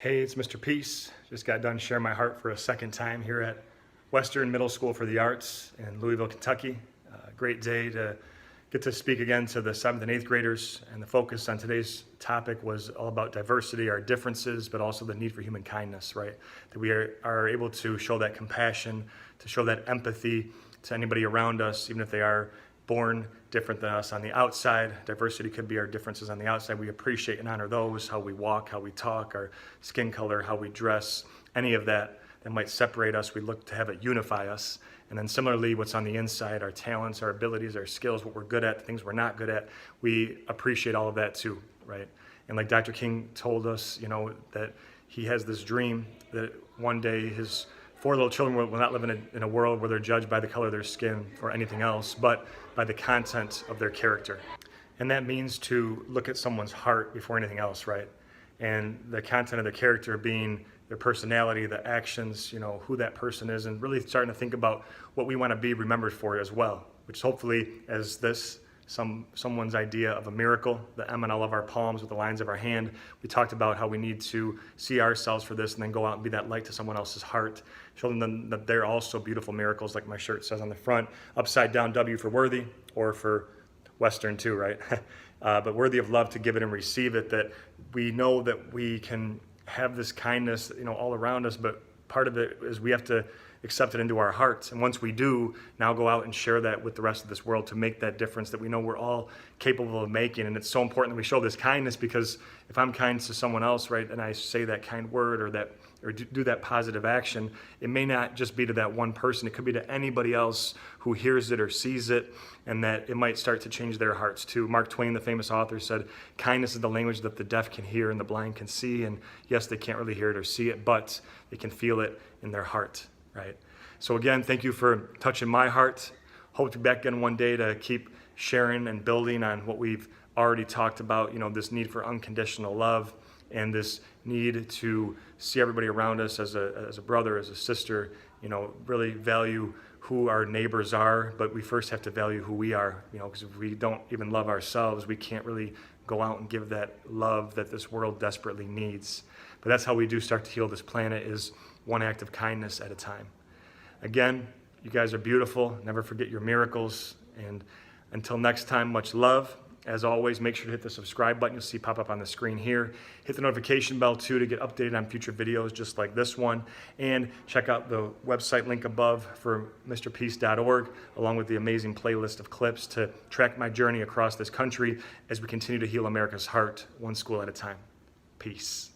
Hey, it's Mr. Peace. Just got done sharing my heart for a second time here at Western Middle School for the Arts in Louisville, Kentucky. Great day to get to speak again to the 7th and 8th graders. And the focus on today's topic was all about diversity, our differences, but also the need for human kindness, right? That we are able to show that compassion, to show that empathy to anybody around us, even if they are born different than us on the outside. Diversity could be our differences on the outside. We appreciate and honor those, how we walk, how we talk, our skin color, how we dress, any of that might separate us. We look to have it unify us. And then similarly, what's on the inside, our talents, our abilities, our skills, what we're good at, the things we're not good at, we appreciate all of that too, right? And like Dr. King told us, that he has this dream that one day his 4 little children will not live in a world where they're judged by the color of their skin or anything else, but by the content of their character. And that means to look at someone's heart before anything else, right? And the content of their character being their personality, the actions, who that person is, and really starting to think about what we want to be remembered for as well, which hopefully as this someone's idea of a miracle, the M on all of our palms with the lines of our hand. We talked about how we need to see ourselves for this and then go out and be that light to someone else's heart, show them that they're also beautiful miracles, like my shirt says on the front, upside down W for worthy, or for Western too, right? But worthy of love, to give it and receive it, that we know that we can have this kindness, all around us, but part of it is we have to accept it into our hearts. And once we do, now go out and share that with the rest of this world to make that difference that we know we're all capable of making. And it's so important that we show this kindness, because if I'm kind to someone else, right, and I say that kind word or do that positive action, it may not just be to that one person. It could be to anybody else who hears it or sees it, and that it might start to change their hearts too. Mark Twain, the famous author, said, kindness is the language that the deaf can hear and the blind can see. And yes, they can't really hear it or see it, but they can feel it in their heart. Right. So again, thank you for touching my heart. Hope to be back again one day to keep sharing and building on what we've already talked about, this need for unconditional love and this need to see everybody around us as a brother, as a sister, really value who our neighbors are, but we first have to value who we are, because if we don't even love ourselves, we can't really go out and give that love that this world desperately needs. But that's how we do start to heal this planet, is one act of kindness at a time. Again, you guys are beautiful. Never forget your miracles. And until next time, much love. As always, make sure to hit the subscribe button you'll see pop up on the screen here. Hit the notification bell too to get updated on future videos just like this one. And check out the website link above for mrpeace.org, along with the amazing playlist of clips to track my journey across this country as we continue to heal America's heart, one school at a time. Peace.